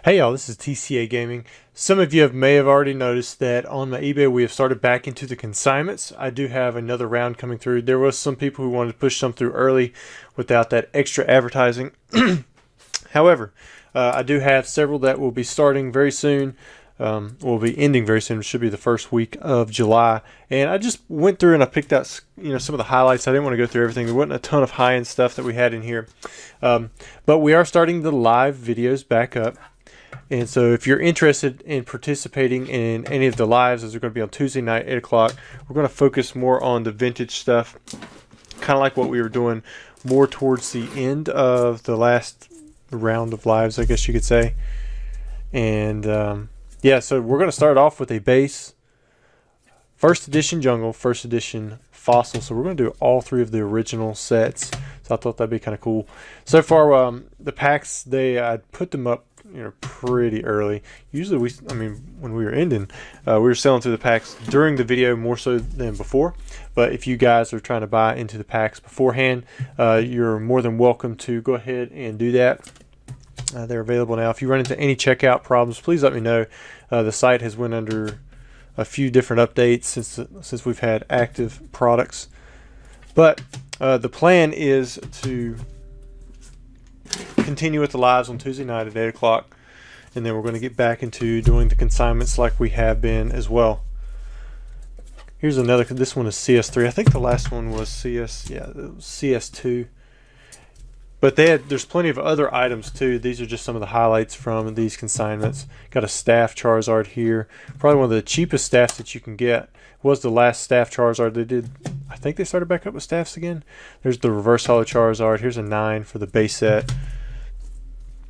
Hey y'all, this is TCA Gaming. Some of you may have already noticed that on my eBay we have started back into the consignments. I do have another round coming through. There was some people who wanted to push some through early without that extra advertising. However, I do have several that will be starting very soon. Will be ending very soon. It should be the first week of July. And I just went through and I picked out some of the highlights. I didn't want to go through everything. There wasn't a ton of high-end stuff that we had in here. But we are starting the live videos back up. And so if you're interested in participating in any of the lives, as they're going to be on Tuesday night, 8 o'clock, we're going to focus more on the vintage stuff, kind of like what we were doing more towards the end of the last round of lives, I guess you could say. And yeah, so we're going to start off with a base, first edition jungle, first edition fossil. So we're going to do all three of the original sets. So I thought that'd be kind of cool. So far, the packs, I put them up pretty early. Usually when we were ending, we were selling through the packs during the video more so than before. But if you guys are trying to buy into the packs beforehand, you're more than welcome to go ahead and do that. They're available now. If you run into any checkout problems, please let me know. The site has went under a few different updates since we've had active products. But the plan is to continue with the lives on Tuesday night at 8 o'clock, and then we're going to get back into doing the consignments like we have been as well. Here's another. This one is CS3. I think the last one was CS2. But there's plenty of other items too. These are just some of the highlights from these consignments. Got a staff Charizard here. Probably one of the cheapest staffs that you can get. Was the last staff Charizard they did. I think they started back up with staffs again. There's the reverse holo Charizard. Here's a 9 for the base set.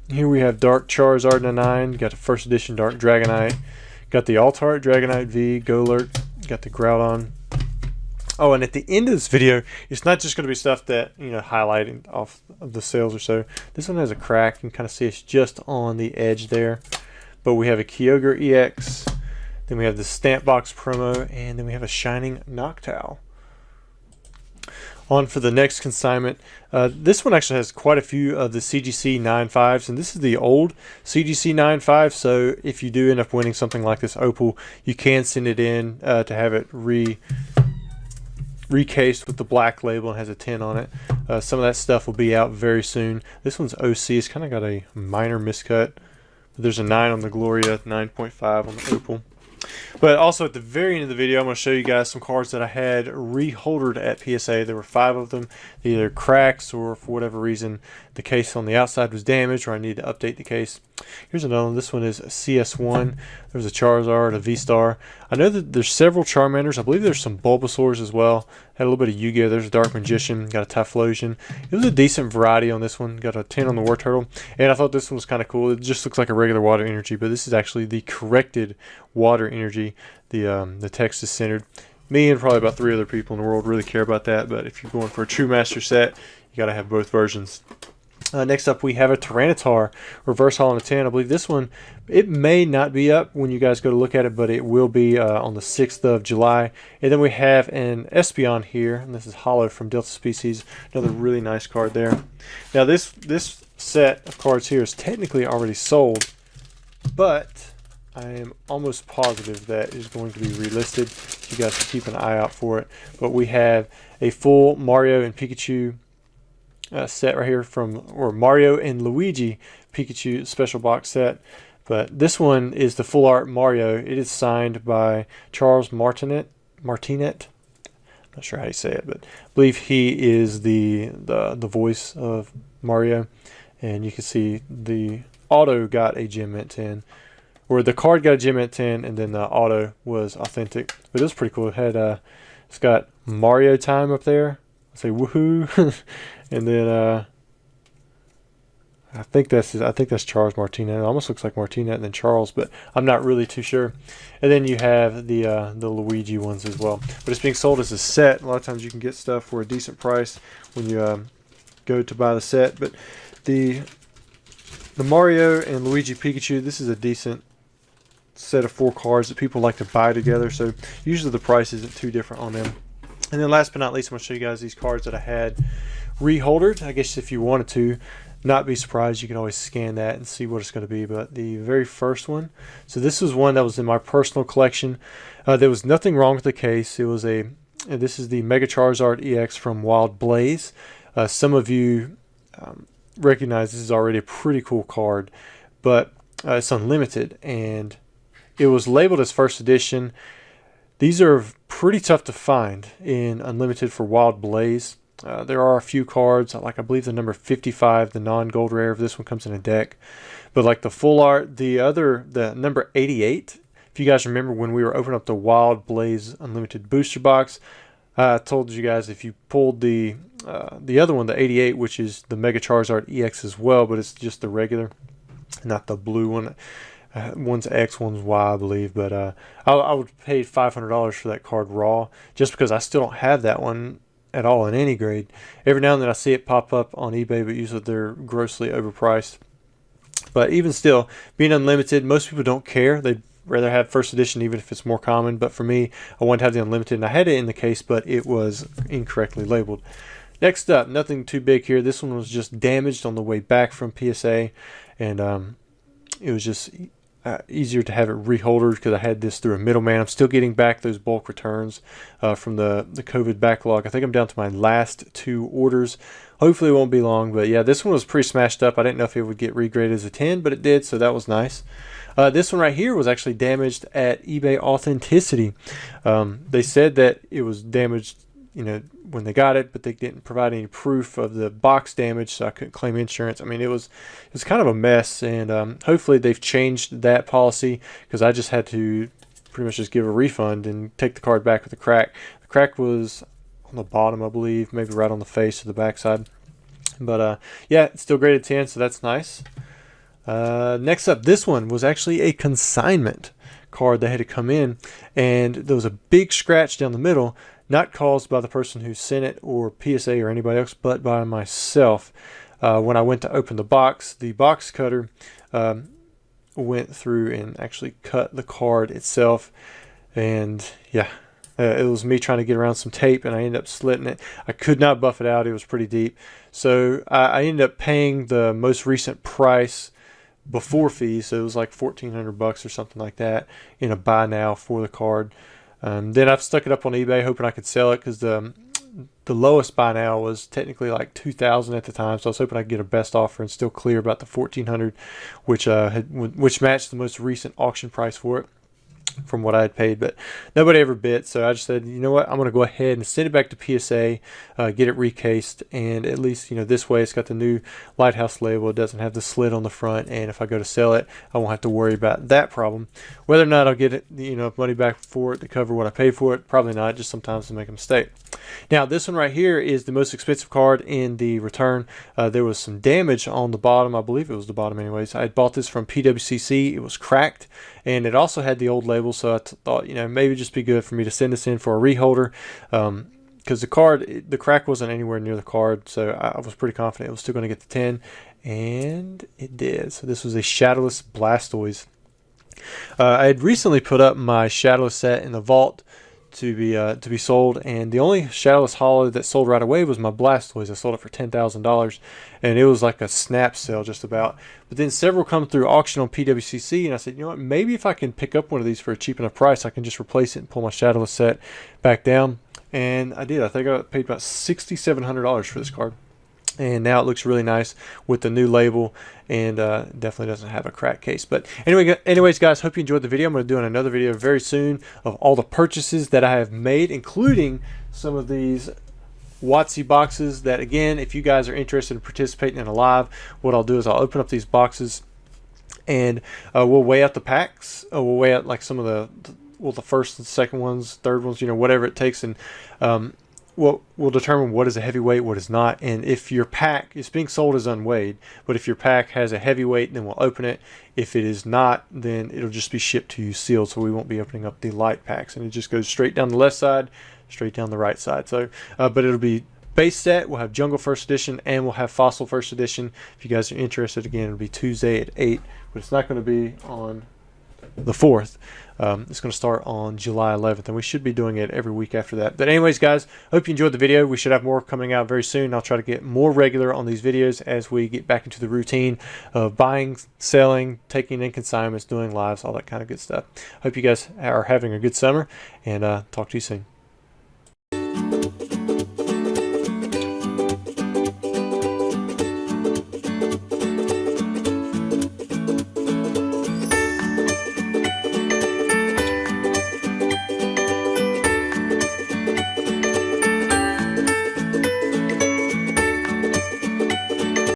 Here we have Dark Charizard in a 9. Got the first edition Dark Dragonite. Got the Alt-Art Dragonite V, Golurk. Got the Groudon. Oh, and at the end of this video, it's not just going to be stuff that, highlighting off of the sales or so. This one has a crack. You can kind of see it's just on the edge there. But we have a Kyogre EX. Then we have the Stamp Box promo. And then we have a Shining Noctowl. On for the next consignment. This one actually has quite a few of the CGC 9.5s, and this is the old CGC 9.5. So if you do end up winning something like this Opal, you can send it in to have it recased with the black label and has a 10 on it. Some of that stuff will be out very soon. This one's OC. It's kind of got a minor miscut. But there's a 9 on the Gloria, 9.5 on the Opal. But also at the very end of the video, I'm going to show you guys some cards that I had reholdered at PSA. There were 5 of them, either cracks or for whatever reason the case on the outside was damaged or I needed to update the case. Here's another one. This one is CS1. There's a Charizard, a V-Star. I know that there's several Charmanders. I believe there's some Bulbasaurs as well. Had a little bit of Yu-Gi-Oh! There's a Dark Magician. Got a Typhlosion. It was a decent variety on this one. Got a 10 on the War Turtle. And I thought this one was kind of cool. It just looks like a regular water energy, but this is actually the corrected water energy. The text is centered. Me and probably about 3 other people in the world really care about that, but if you're going for a true master set, you got to have both versions. Next up, we have a Tyranitar reverse holo on a 10. I believe this one, it may not be up when you guys go to look at it, but it will be on the 6th of July. And then we have an Espeon here, and this is holo from Delta Species. Another really nice card there. Now this set of cards here is technically already sold, but I am almost positive that is going to be relisted. You guys can keep an eye out for it. But we have a full Mario and Pikachu set right here or Mario and Luigi Pikachu special box set. But this one is the full art Mario. It is signed by Charles Martinet. Not sure how you say it, but I believe he is the voice of Mario. And you can see the auto got a Gem Mint 10. Or the card got a Gem Mint 10, and then the auto was authentic. But it was pretty cool. It had it's got Mario time up there. I say woohoo, and then I think that's Charles Martinet. It almost looks like Martinet and then Charles, but I'm not really too sure. And then you have the Luigi ones as well. But it's being sold as a set. A lot of times you can get stuff for a decent price when you go to buy the set. But the Mario and Luigi Pikachu, this is a decent set of 4 cards that people like to buy together, so usually the price isn't too different on them. And then last but not least, I'm going to show you guys these cards that I had reholdered, I guess if you wanted to. not be surprised. You can always scan that and see what it's going to be. But the very first one, so this was one that was in my personal collection. There was nothing wrong with the case. It was this is the Mega Charizard EX from Wild Blaze. Some of you recognize this is already a pretty cool card, but it's unlimited, and it was labeled as first edition. These are pretty tough to find in unlimited for Wild Blaze. There are a few cards, like I believe the number 55, the non-gold rare of this one comes in a deck. But like the full art, the number 88, if you guys remember when we were opening up the Wild Blaze Unlimited booster box, I told you guys if you pulled the other one, the 88, which is the Mega Charizard EX as well, but it's just the regular, not the blue one. One's X, one's Y, I believe, but I would pay $500 for that card raw, just because I still don't have that one at all in any grade. Every now and then I see it pop up on eBay, but usually they're grossly overpriced. But even still, being unlimited, most people don't care. They'd rather have first edition, even if it's more common. But for me, I wanted to have the unlimited, and I had it in the case, but it was incorrectly labeled. Next up, nothing too big here. This one was just damaged on the way back from PSA, and it was just easier to have it reholdered because I had this through a middleman. I'm still getting back those bulk returns from the COVID backlog. I think I'm down to my last 2 orders. Hopefully it won't be long, but yeah, this one was pretty smashed up. I didn't know if it would get regraded as a 10, but it did, so that was nice. This one right here was actually damaged at eBay Authenticity. They said that it was damaged, when they got it, but they didn't provide any proof of the box damage, so I couldn't claim insurance. I mean, it was kind of a mess, and hopefully they've changed that policy, because I just had to pretty much just give a refund and take the card back with a crack. The crack was on the bottom, I believe, maybe right on the face or the backside. But yeah, it's still graded 10, so that's nice. Next up, this one was actually a consignment card that had to come in, and there was a big scratch down the middle, not caused by the person who sent it or PSA or anybody else, but by myself. When I went to open the box cutter went through and actually cut the card itself, and yeah, it was me trying to get around some tape, and I ended up slitting it. I could not buff it out. It was pretty deep, so I ended up paying the most recent price before fees, so it was like $1,400 or something like that in a buy now for the card. Then I've stuck it up on eBay hoping I could sell it, because the lowest buy now was technically like $2,000 at the time, so I was hoping I could get a best offer and still clear about the $1,400, which matched the most recent auction price for it from what I had paid, but nobody ever bid. So I just said, you know what, I'm going to go ahead and send it back to PSA, get it recased, and at least this way it's got the new Lighthouse label. It doesn't have the slit on the front, and if I go to sell it, I won't have to worry about that problem. Whether or not I'll get it, money back for it to cover what I paid for it, probably not. Just sometimes I make a mistake. Now this one right here is the most expensive card in the return. There was some damage on the bottom. I believe it was the bottom anyways. I had bought this from PWCC. It was cracked, and it also had the old label, so I thought maybe it'd just be good for me to send this in for a reholder, because the crack wasn't anywhere near the card, so I was pretty confident it was still going to get the 10, and it did. So this was a Shadowless Blastoise. I had recently put up my Shadowless set in the vault to be sold, and the only Shadowless Holo that sold right away was my Blastoise. I sold it for $10,000, and it was like a snap sale just about. But then several come through auction on PWCC, and I said, you know what, maybe if I can pick up one of these for a cheap enough price, I can just replace it and pull my Shadowless set back down. And I did. I think I paid about $6,700 for this card. And now it looks really nice with the new label, and definitely doesn't have a crack case. But anyways, guys, hope you enjoyed the video. I'm going to do another video very soon of all the purchases that I have made, including some of these WotC boxes that, again, if you guys are interested in participating in a live, what I'll do is I'll open up these boxes, and we'll weigh out the packs. We'll weigh out like some of the first and second ones, third ones, whatever it takes, and we'll determine what is a heavyweight, what is not. And if your pack is being sold as unweighed, but if your pack has a heavyweight, then we'll open it. If it is not, then it'll just be shipped to you sealed, so we won't be opening up the light packs, and it just goes straight down the left side, straight down the right side. So but it'll be base set. We'll have Jungle First Edition, and we'll have Fossil First Edition. If you guys are interested, again, it'll be Tuesday at 8, but it's not going to be on the 4th. It's going to start on July 11th, and we should be doing it every week after that. But anyways, guys, hope you enjoyed the video. We should have more coming out very soon. I'll try to get more regular on these videos as we get back into the routine of buying, selling, taking in consignments, doing lives, all that kind of good stuff. Hope you guys are having a good summer, and talk to you soon.